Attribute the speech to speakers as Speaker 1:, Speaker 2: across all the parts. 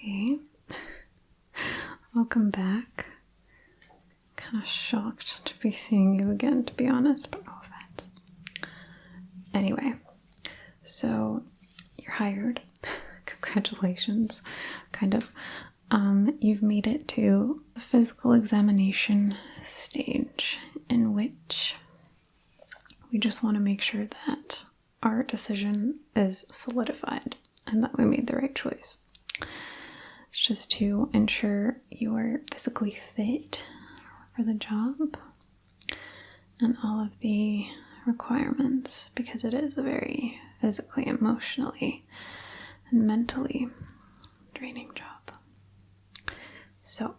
Speaker 1: Hey, welcome back. Kind of shocked to be seeing you again, to be honest, but no offense. Anyway, so you're hired. Congratulations, kind of. You've made it to the physical examination stage, in which we just want to make sure that our decision is solidified and that we made the right choice. It's just to ensure you are physically fit for the job and all of the requirements, because it is a very physically, emotionally, and mentally draining job. So,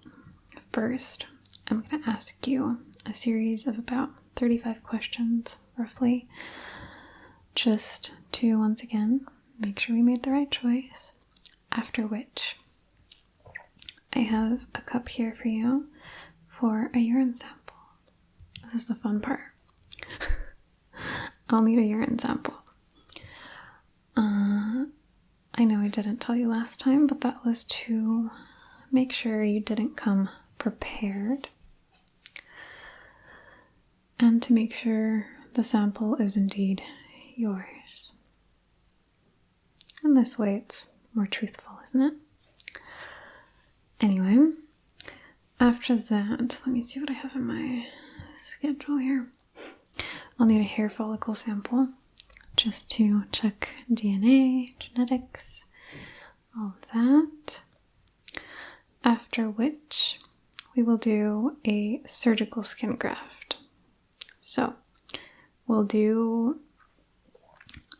Speaker 1: first, I'm going to ask you a series of about 35 questions, roughly, just to, once again, make sure we made the right choice, after which I have a cup here for you for a urine sample. This is the fun part. I'll need a urine sample. I know I didn't tell you last time, but that was to make sure you didn't come prepared, and to make sure the sample is indeed yours. And this way it's more truthful, isn't it? Anyway, after that, let me see what I have in my schedule here. I'll need a hair follicle sample just to check DNA, genetics, all of that. After which, we will do a surgical skin graft. So, we'll do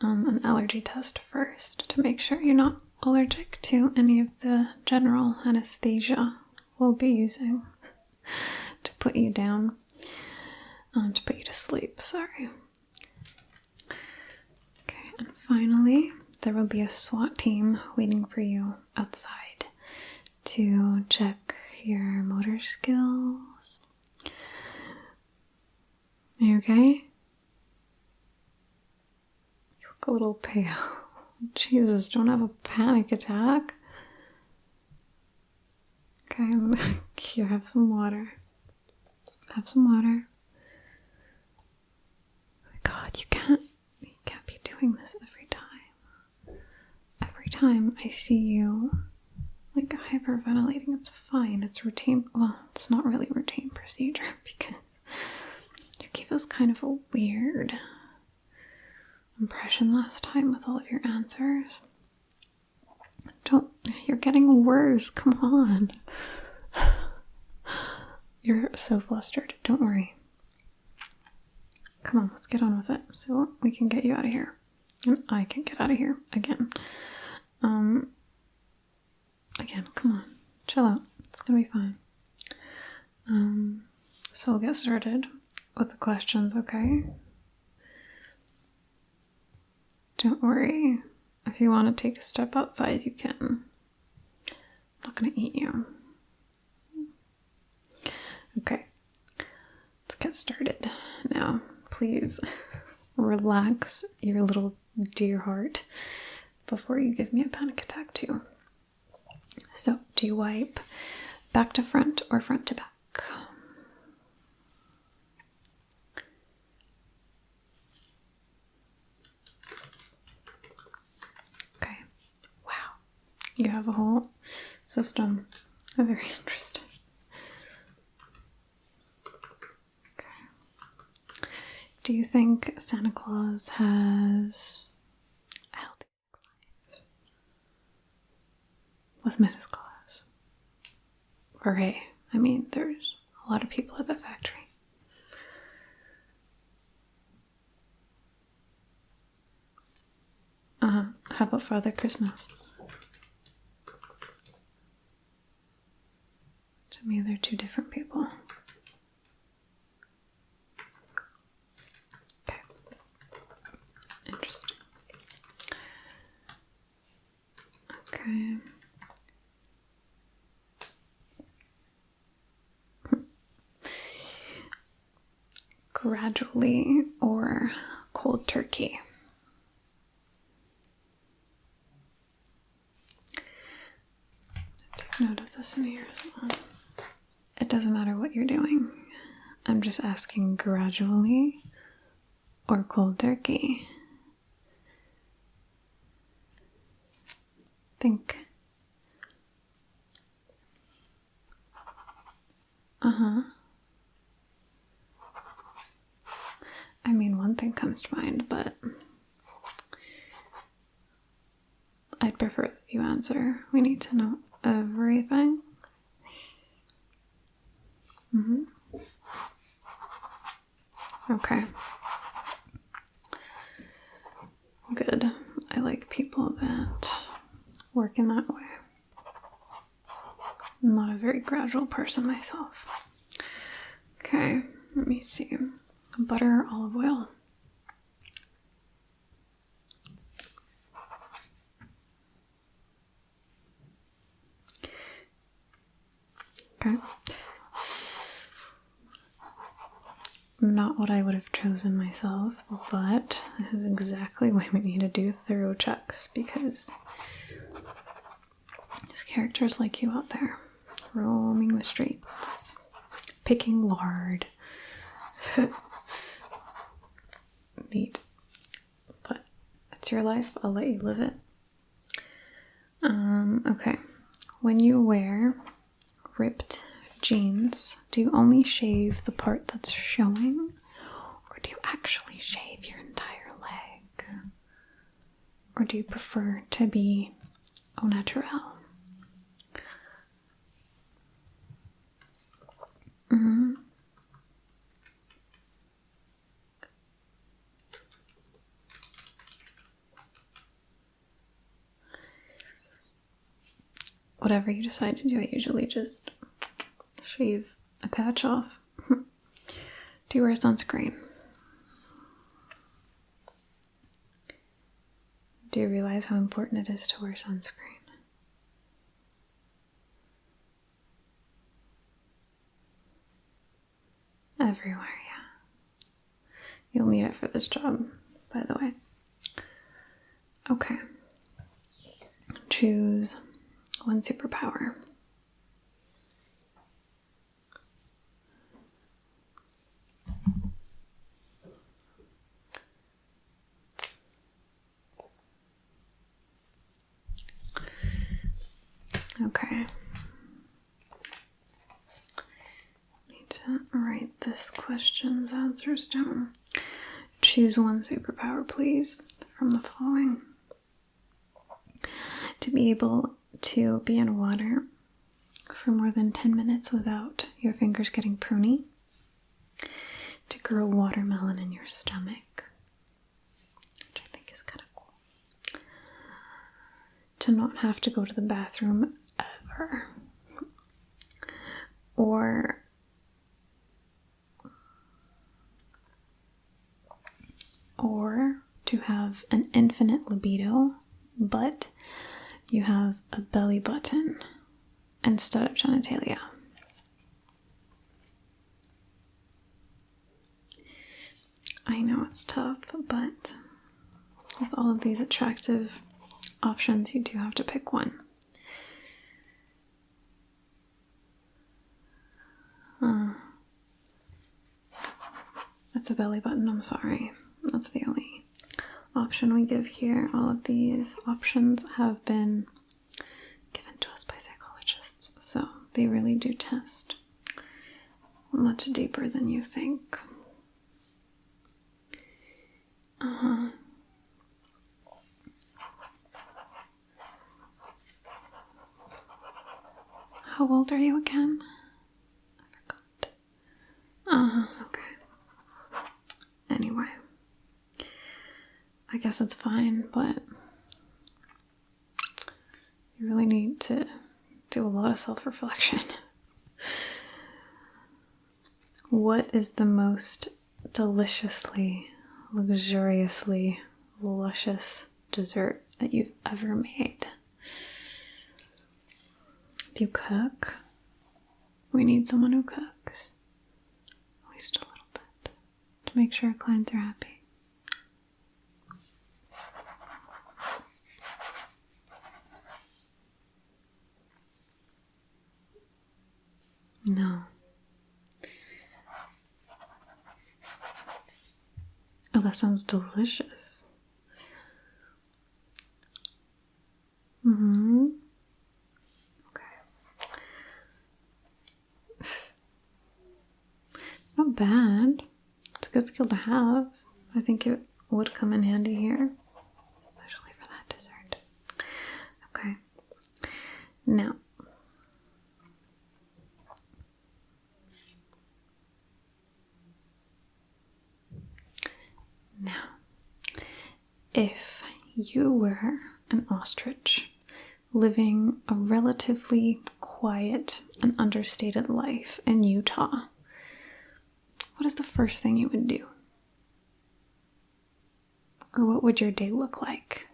Speaker 1: an allergy test first to make sure you're not allergic to any of the general anesthesia we'll be using to put you down, to put you to sleep, sorry. Okay, and finally, there will be a SWAT team waiting for you outside to check your motor skills. Are you okay? You look a little pale. Jesus, don't have a panic attack. Okay, I'm gonna here, have some water. Have some water. Oh my God, you can't be doing this every time. Every time I see you like hyperventilating, it's fine. It's routine. Well, it's not really routine procedure because you gave us kind of a weird impression last time with all of your answers. You're getting worse. Come on. You're so flustered. Don't worry. Come on, let's get on with it so we can get you out of here. And I can get out of here again. Again, come on. Chill out. It's gonna be fine. So we'll get started with the questions, okay? Don't worry. If you want to take a step outside, you can. I'm not going to eat you. Okay. Let's get started. Now, please relax your little dear heart before you give me a panic attack too. So, do you wipe back to front or front to back? You have a whole system. Very interesting. Okay. Do you think Santa Claus has a healthy life with Mrs. Claus? Or hey, I mean, there's a lot of people at the factory. How about Father Christmas? To me, they're two different people. Okay. Interesting. Okay. Gradually or cold turkey? note of this in here as well. It doesn't matter what you're doing. I'm just asking gradually or cold turkey. Think. I mean, one thing comes to mind, but I'd prefer that you answer. We need to know everything. Okay. Good. I like people that work in that way. I'm not a very gradual person myself. Okay, let me see. Butter, olive oil. Okay. Not what I would have chosen myself, but this is exactly why we need to do thorough checks, because there's characters like you out there roaming the streets, picking lard. Neat. But it's your life, I'll let you live it. Okay. When you wear ripped jeans, do you only shave the part that's showing, or do you actually shave your entire leg? Or do you prefer to be au naturel? Whatever you decide to do, I usually just shave a patch off. Do you wear sunscreen? Do you realize how important it is to wear sunscreen? Everywhere, yeah. You'll need it for this job, by the way. Okay. Choose one superpower. Okay. Need to write this question's answers down. Choose one superpower, please, from the following. To be able to be in water for more than 10 minutes without your fingers getting pruny. To grow watermelon in your stomach, which I think is kind of cool. To not have to go to the bathroom ever. Or to have an infinite libido, but you have a belly button instead of genitalia. I know it's tough, but with all of these attractive options, you do have to pick one. It's a belly button, I'm sorry. That's the only option we give here. All of these options have been given to us by psychologists, so they really do test much deeper than you think. How old are you again? I forgot. Okay. Anyway. I guess it's fine, but you really need to do a lot of self-reflection. What is the most deliciously, luxuriously luscious dessert that you've ever made? Do you cook? We need someone who cooks. At least a little bit. To make sure our clients are happy. Oh, that sounds delicious. Mm-hmm. Okay. It's not bad. It's a good skill to have. I think it would come in handy here, especially for that dessert. Okay. Now, if you were an ostrich living a relatively quiet and understated life in Utah, what is the first thing you would do? Or what would your day look like?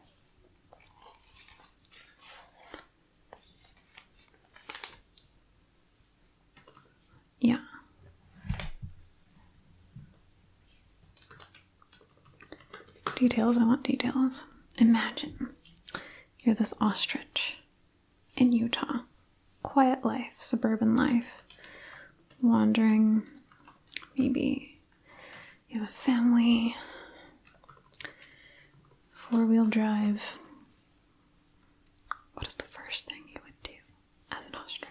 Speaker 1: Yeah. Details, I want details. Imagine you're this ostrich in Utah. Quiet life, suburban life. Wandering. Maybe you have a family. 4-wheel drive. What is the first thing you would do as an ostrich?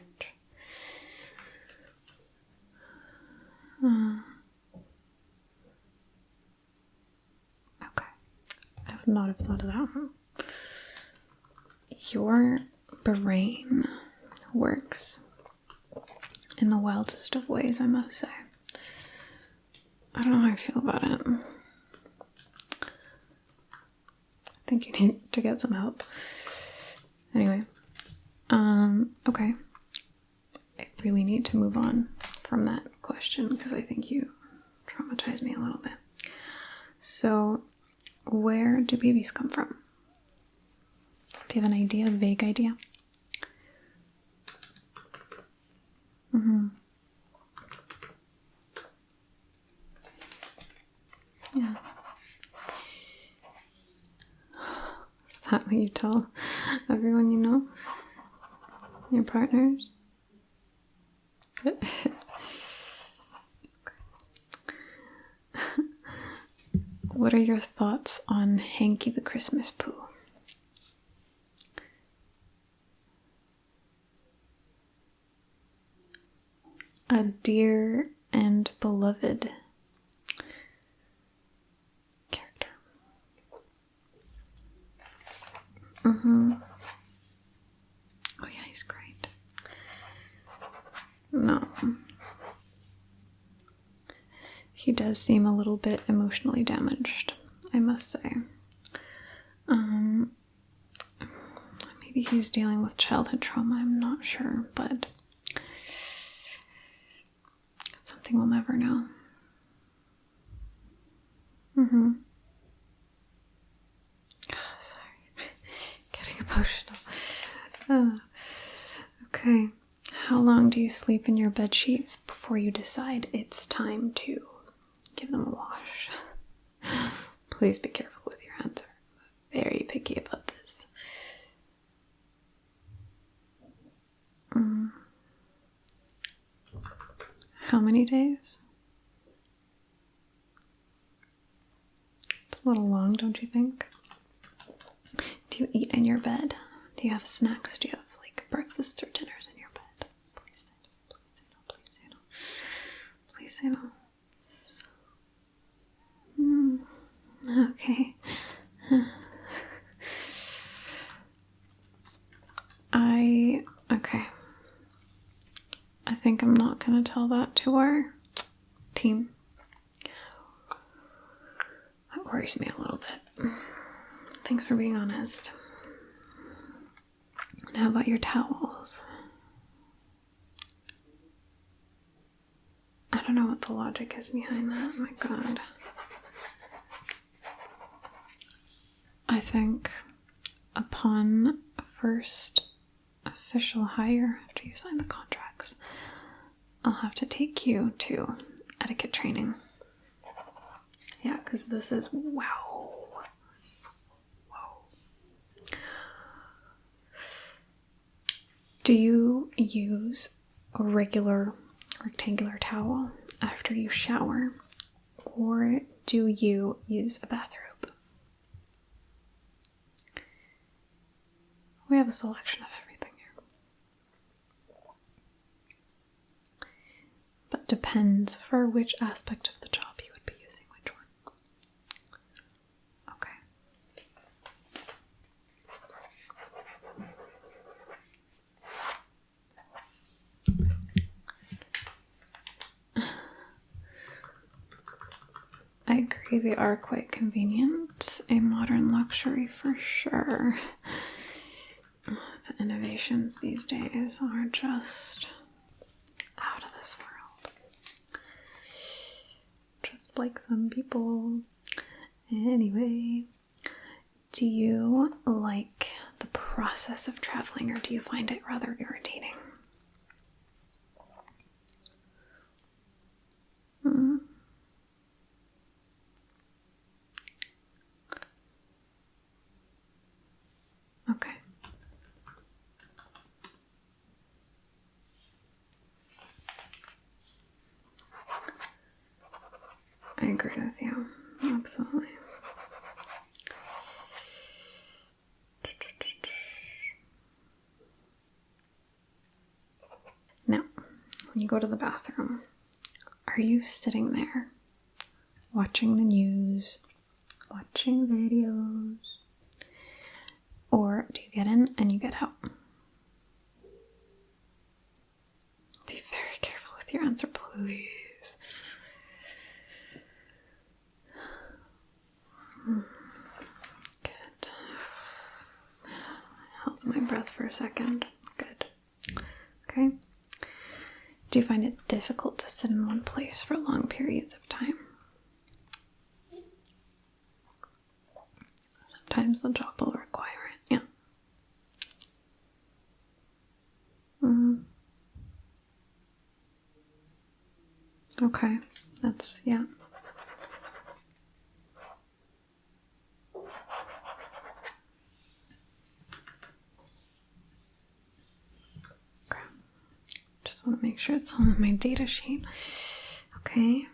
Speaker 1: Okay. I would not have thought of that one. Your brain works in the wildest of ways, I must say. I don't know how I feel about it. I think you need to get some help. Anyway, okay. I really need to move on from that question because I think you traumatized me a little bit. So, where do babies come from? Do you have an idea, a vague idea? Mm-hmm. Yeah. Is that what you tell everyone you know? Your partners? What are your thoughts on Hanky the Christmas Pooh? A dear and beloved character. Mm-hmm. Oh yeah, he's great. No. He does seem a little bit emotionally damaged, I must say. Maybe he's dealing with childhood trauma, I'm not sure, but it's something we'll never know. Mm-hmm. Oh, sorry. Getting emotional. Okay. How long do you sleep in your bed sheets before you decide it's time to give them a wash? Please be careful with your answer. I'm very picky about this. How many days? It's a little long, don't you think? Do you eat in your bed? Do you have snacks? Do you have like breakfasts or dinners in your bed? Please say no, please say no, please say no. Please say no. Okay. Okay. I think I'm not gonna tell that to our team. That worries me a little bit. Thanks for being honest. And how about your towels? I don't know what the logic is behind that. Oh my god. I think upon first official hire, after you sign the contracts, I'll have to take you to etiquette training. Yeah, because this is wow. Do you use a regular rectangular towel after you shower? or do you use a bathrobe? We have a selection of everything here. But depends for which aspect of the job you would be using which one. Okay. I agree, they are quite convenient. A modern luxury for sure. The innovations these days are just out of this world. Just like some people. Anyway, do you like the process of traveling, or do you find it rather irritating? Okay. I agree with you. Absolutely. Now, when you go to the bathroom, are you sitting there watching the news, watching videos, or do you get in and you get out? Be very careful with your answer, please. Good. Held my breath for a second. Good. Okay. Do you find it difficult to sit in one place for long periods of time? Sometimes the job will require it, yeah. Okay, that's, yeah. Okay, just want to make sure it's on my data sheet. Okay.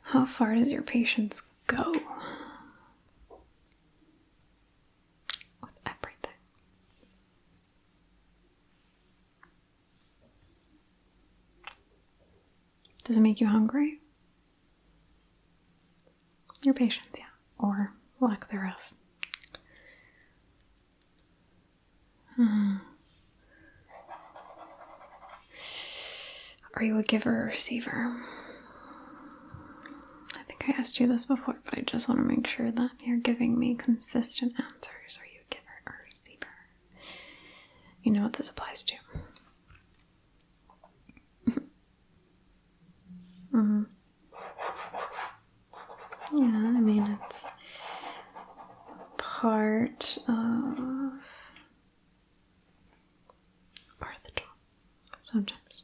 Speaker 1: How far does your patience go? With everything. Does it make you hungry? Your patience, yeah. Or lack thereof. Are you a giver or receiver? I think I asked you this before, but I just want to make sure that you're giving me consistent answers. Are you a giver or receiver? You know what this applies to. Yeah, I mean, it's part of the job. Sometimes.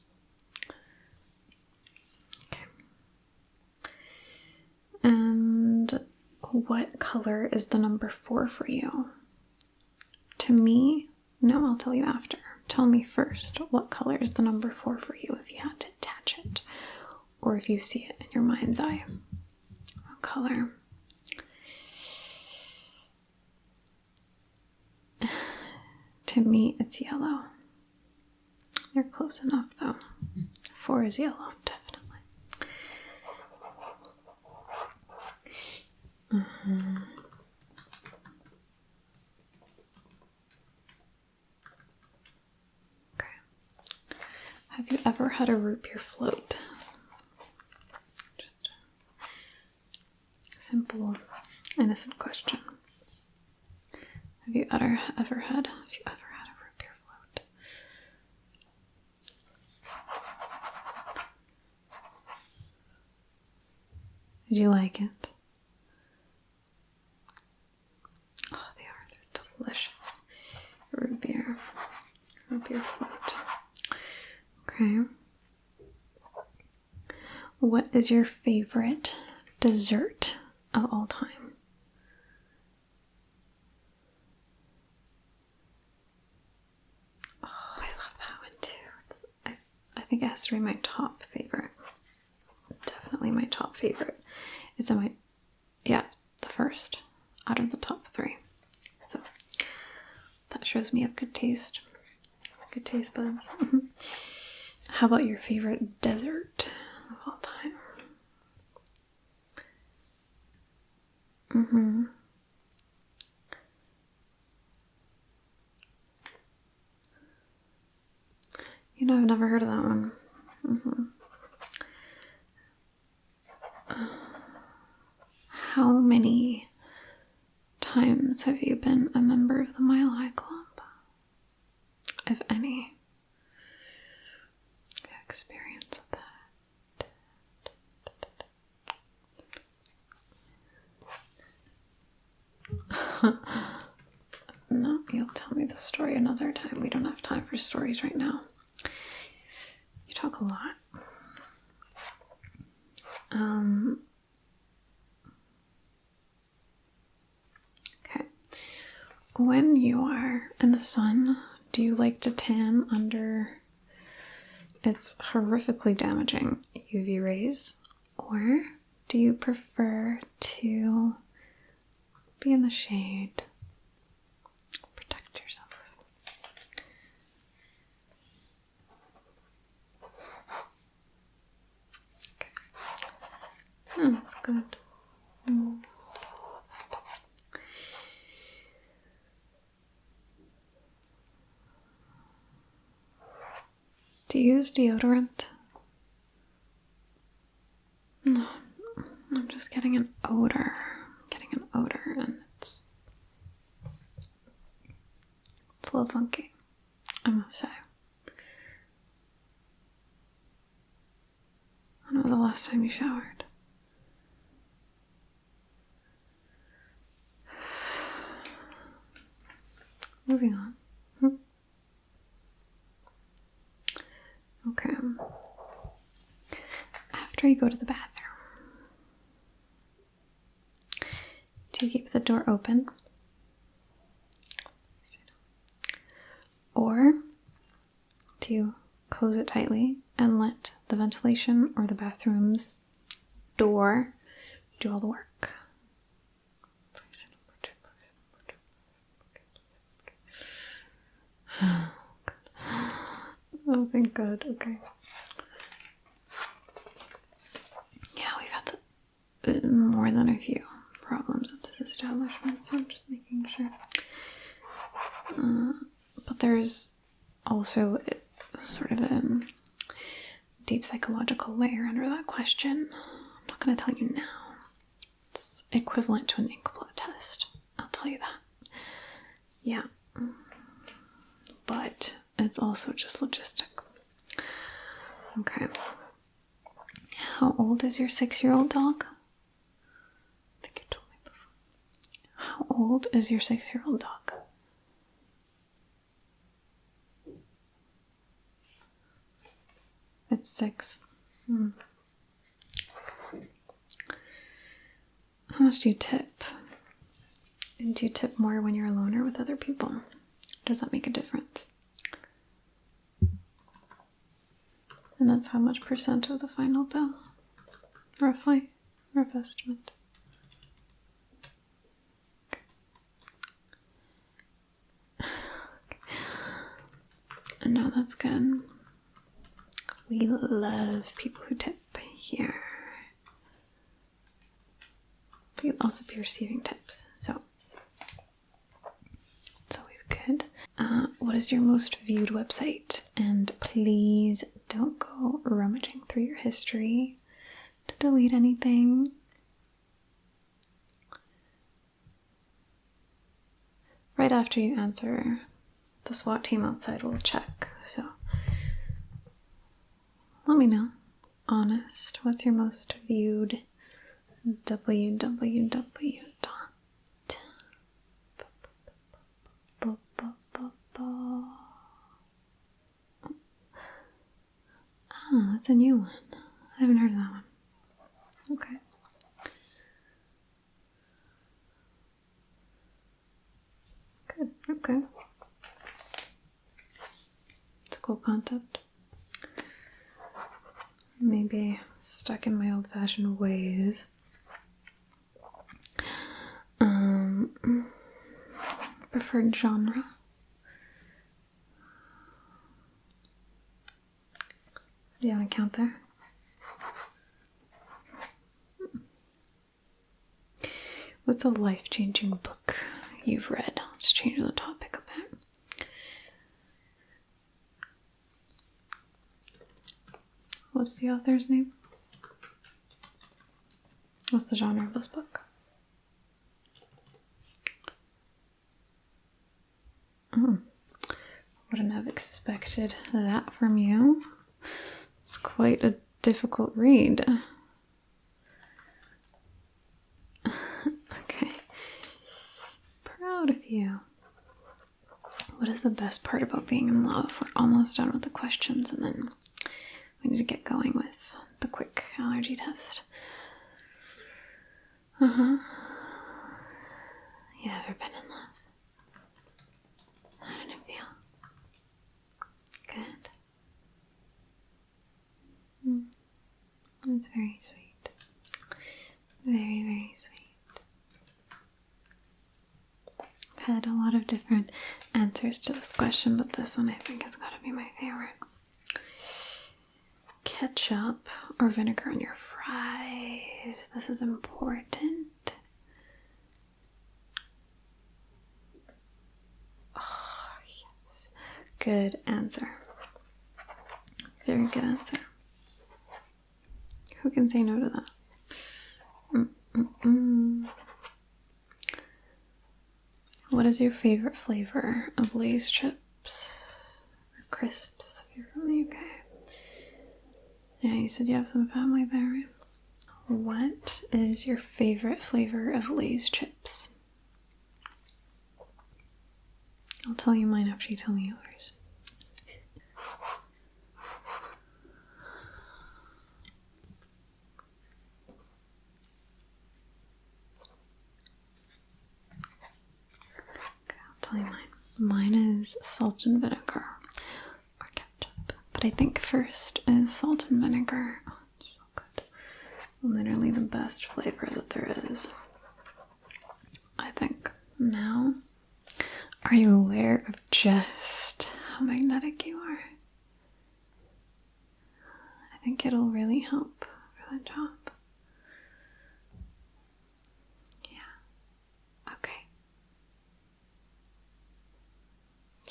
Speaker 1: Okay. And what color is the number 4 for you? To me, no, I'll tell you after. Tell me first, what color is the number 4 for you if you had to attach it? Or if you see it in your mind's eye. What color? To me, it's yellow. You're close enough, though. 4 is yellow, definitely. Okay. Have you ever had a root beer float? Just a simple, innocent question. Have you ever had a root beer float? Did you like it? Oh, they're delicious. Root beer float. Okay. What is your favorite dessert of all time? Oh, I love that one too. I think it has to be my top favorite. Definitely definitely my top favorite. It's in my, yeah, it's the first out of the top 3. So that shows me I have good taste. Good taste buds. How about your favorite dessert of all time? You know, I've never heard of that one. How many times have you been a member of the Mile High Club? If any. Experience with that. No, you'll tell me the story another time. We don't have time for stories right now. You talk a lot. Okay. When you are in the sun, do you like to tan under its horrifically damaging UV rays? Or do you prefer to be in the shade? Protect yourself. Okay. That's good. Do you use deodorant? No, I'm just getting an odor. And it's a little funky, I must say. When was the last time you showered? Moving on. Okay. After you go to the bathroom, do you keep the door open? Or do you close it tightly and let the ventilation or the bathroom's door do all the work? Oh, thank God. Okay. Yeah, we've had more than a few problems at this establishment, so I'm just making sure. But there's also sort of a deep psychological layer under that question. I'm not going to tell you now. It's equivalent to an ink blot test. I'll tell you that. Yeah. But it's also just logistic. Okay. How old is your 6-year-old dog? I think you told me before. How old is your 6-year-old dog? It's 6. How much do you tip? And do you tip more when you're alone or with other people? Does that make a difference? And that's how much % of the final bill? Roughly? Rough estimate. Okay. No, that's good. We love people who tip here. But you'll also be receiving tips, so it's always good. What is your most viewed website? And please don't go rummaging through your history to delete anything. Right after you answer, the SWAT team outside will check, so let me know. Honest, what's your most viewed www. Oh, that's a new one. I haven't heard of that one. Okay. Good, okay. It's a cool concept. Maybe stuck in my old-fashioned ways. Preferred genre. Do you want to count there? What's a life-changing book you've read? Let's change the topic a bit. What's the author's name? What's the genre of this book? Wouldn't have expected that from you. It's quite a difficult read. Okay. Proud of you. What is the best part about being in love? We're almost done with the questions and then we need to get going with the quick allergy test. You ever been in love? How did it feel? Good. That's very sweet. Very, very sweet. I've had a lot of different answers to this question, but this one I think has got to be my favorite. Ketchup or vinegar on your fries? This is important. Oh, yes. Good answer. Very good answer. Who can say no to that? What is your favorite flavor of Lay's chips or crisps if you're from the UK? Yeah, you said you have some family there, right? What is your favorite flavor of Lay's chips? I'll tell you mine after you tell me yours. Okay, I'll tell you mine. Mine is salt and vinegar or ketchup. But I think first is salt and vinegar. Oh, it's so good. Literally the best flavor that there is. I think. Now, are you aware of just how magnetic you are? I think it'll really help for the job. Yeah. Okay.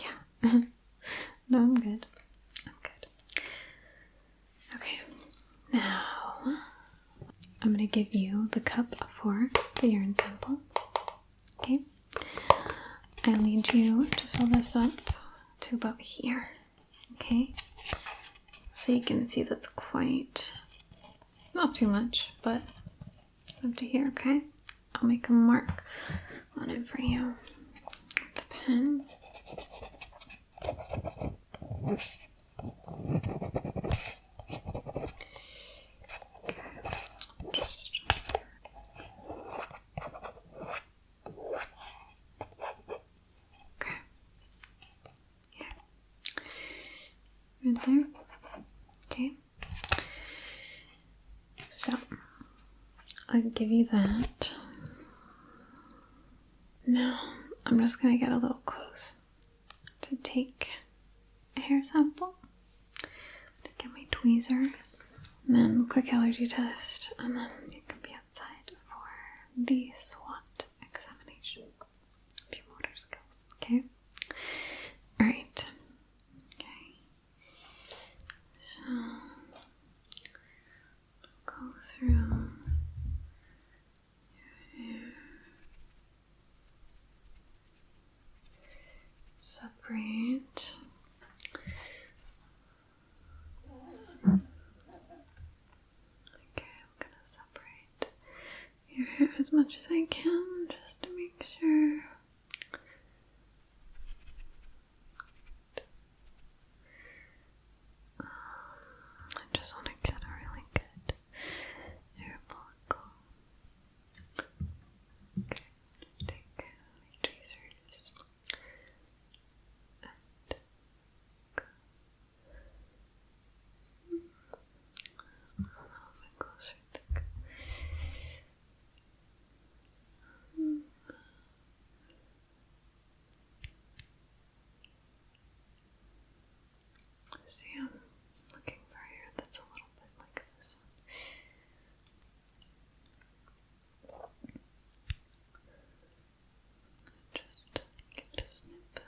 Speaker 1: Yeah. No, I'm good. I'm good. Okay. Now, I'm going to give you the cup for the urine sample. Okay. I'll need you to fill this up to about here. Okay. So you can see that's quite, not too much, but up to here, okay? I'll make a mark on it for you with the pen. Right there. Okay. So I'll give you that. Now I'm just gonna get a little close to take a hair sample. I'm gonna get my tweezer, and then quick allergy test, and then you can be outside for the SWAT examination of your motor skills. Okay. All right. Go through your hair, separate. Okay, I'm gonna separate your hair as much as I can. See, I'm looking for hair that's a little bit like this one. Just give it a snip.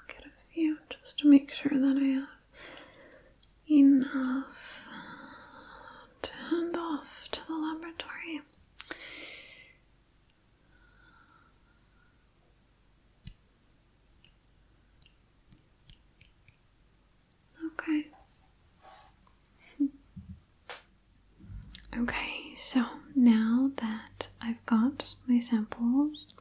Speaker 1: Get a few just to make sure that I have enough to hand off to the laboratory. Okay. Okay, so now that I've got my samples,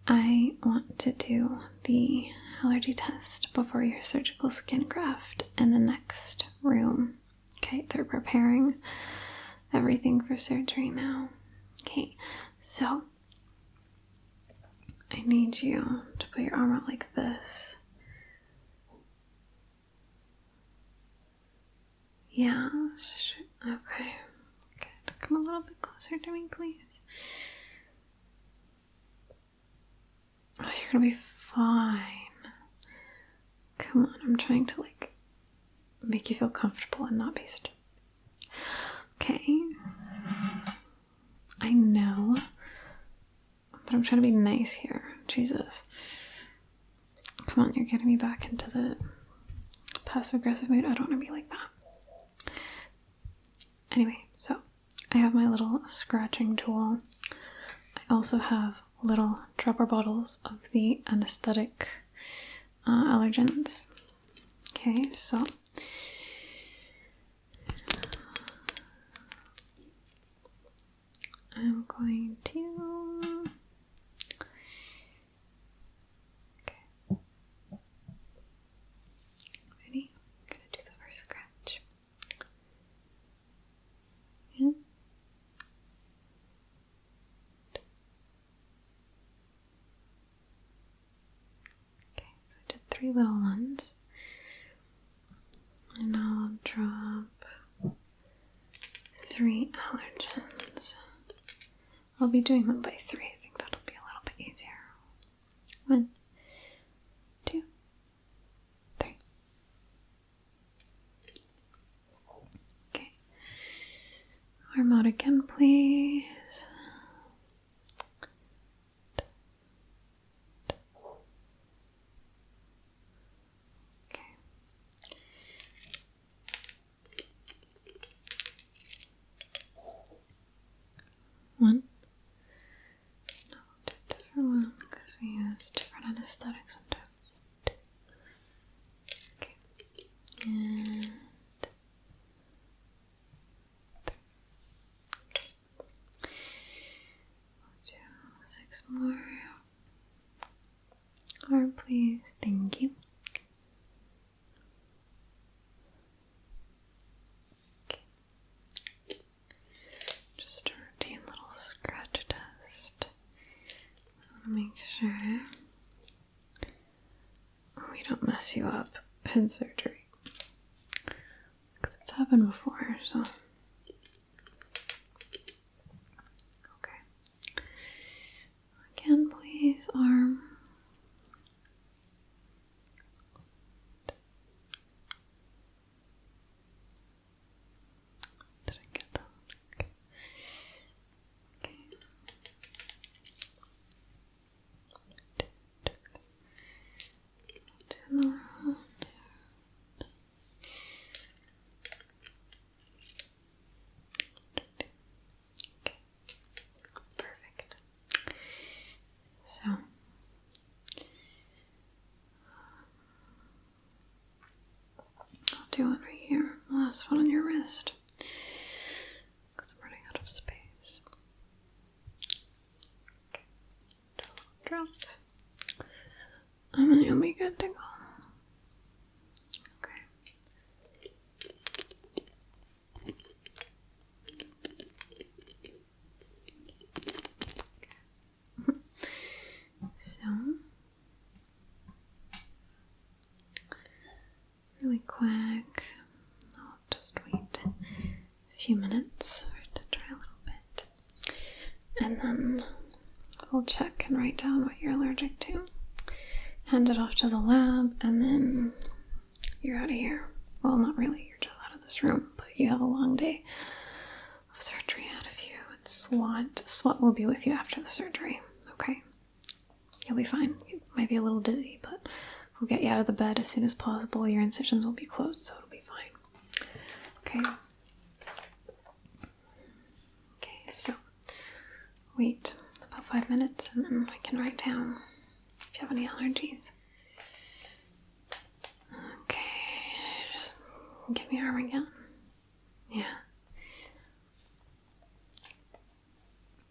Speaker 1: I want to do the allergy test before your surgical skin graft in the next room. Okay, they're preparing everything for surgery now. Okay, so I need you to put your arm out like this. Yeah, okay. Good. Come a little bit closer to me, please. Oh, you're gonna be fine. Come on, I'm trying to make you feel comfortable and not be stupid. Okay. I know, but I'm trying to be nice here. Jesus. Come on, you're getting me back into the passive-aggressive mood. I don't want to be like that. Anyway, so I have my little scratching tool. I also have little dropper bottles of the anesthetic allergens. Okay, so I'm going to ready? I'm gonna do the first scratch. Yeah. Okay, so I did 3 little ones. And I'll drop 3 allergens. I'll be doing them by 3. I think that'll be a little bit easier. 1, 2, 3. Okay. Arm out again, please. Okay. 1. No, we'll do a different one because we use different anesthetics sometimes. 2. Okay. And 3. We'll do 6 more. Arm, please. Thank you. Okay. Just a routine little scratch test. I want to make sure we don't mess you up in surgery. Because it's happened before, so. Okay. Again, please, arm. Did I get that one? Okay. Do another one. Okay. Perfect. So I'll do one right here. Last one on your wrist. Because I'm running out of space. Okay. Drop. And then you'll be good to go. Okay. So, really quick. I'll just wait. few minutes to try a little bit. And then we'll check and write down what you're allergic to. Hand it off to the lab, and then you're out of here. Well, not really, you're just out of this room, but you have a long day of surgery ahead of you. And SWAT will be with you after the surgery, okay? You'll be fine. You might be a little dizzy, but we'll get you out of the bed as soon as possible. Your incisions will be closed, so it'll be fine. Okay? Okay, so wait about 5 minutes, and then I can write down if you have any allergies. Okay, just give me your arm again. Yeah.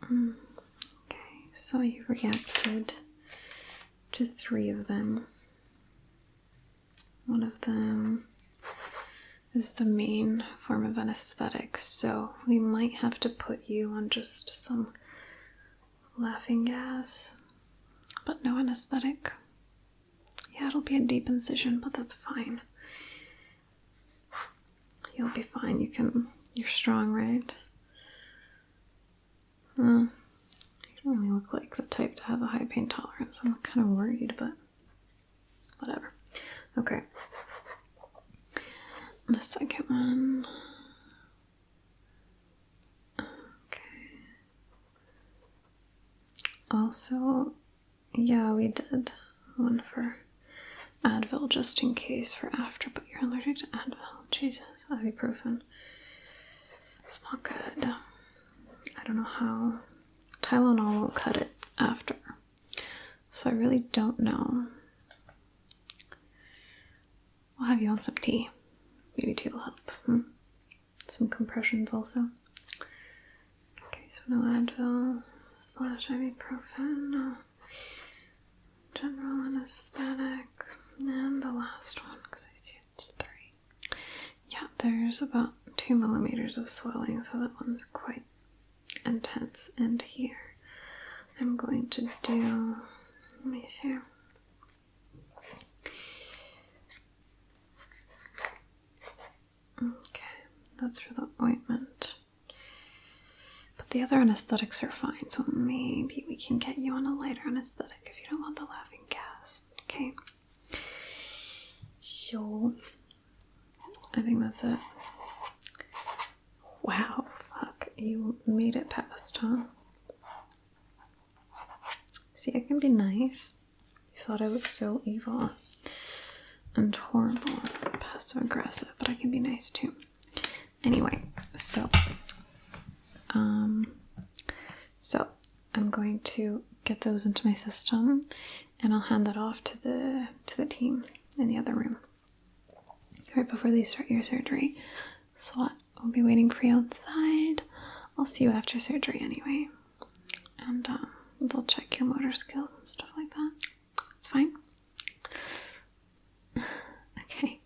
Speaker 1: Okay, so you reacted to 3 of them. One of them is the main form of anesthetic, so we might have to put you on just some laughing gas, but no anesthetic. Yeah, it'll be a deep incision, but that's fine. You'll be fine. You're strong, right? You don't really look like the type to have a high pain tolerance. I'm kind of worried, but whatever. Okay. The second one. Okay. Also, yeah, we did one for Advil just in case for after, but you're allergic to Advil. Jesus, ibuprofen. It's not good. I don't know how. Tylenol won't cut it after. So I really don't know. I'll have you on some tea. Maybe tea will help. Some compressions also. Okay, so no Advil / ibuprofen, no general anesthetic, and the last one, because I see it's 3. Yeah, there's about 2 millimeters of swelling, so that one's quite intense. And here I'm going to do, let me see. Okay, that's for the ointment. But the other anesthetics are fine, so maybe we can get you on a lighter anesthetic if you don't want the laughing gas. Okay. So, I think that's it. Wow, fuck. You made it past, huh? See, I can be nice. You thought I was so evil and horrible and passive aggressive, but I can be nice too. Anyway, so I'm going to get those into my system, and I'll hand that off to the team in the other room right before they start your surgery. SWAT will be waiting for you outside. I'll see you after surgery anyway, and they'll check your motor skills and stuff like that. It's fine. Okay.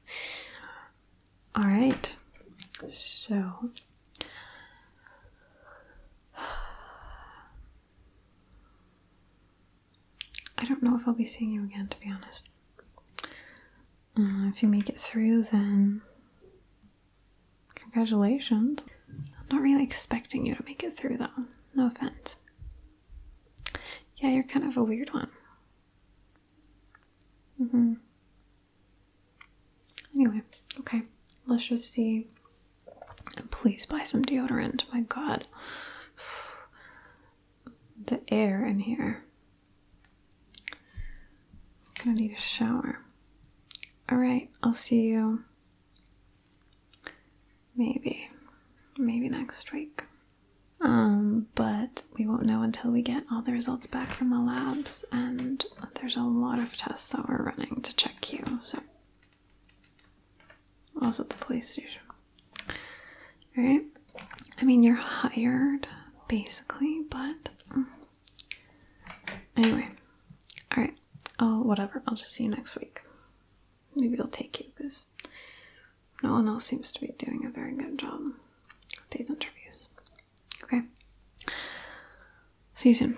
Speaker 1: All right. So I don't know if I'll be seeing you again, to be honest. If you make it through, then congratulations. I'm not really expecting you to make it through, though. No offense. Yeah, you're kind of a weird one. Anyway, okay. Let's just see. Please buy some deodorant. My God. The air in here. I'm gonna need a shower. Alright, I'll see you maybe next week. But we won't know until we get all the results back from the labs, and there's a lot of tests that we're running to check you, so. Also at the police station. Alright? I mean, you're hired, basically, but anyway. Alright. Whatever. I'll just see you next week. Maybe I'll take you, because no one else seems to be doing a very good job with these interviews. Okay. See you soon.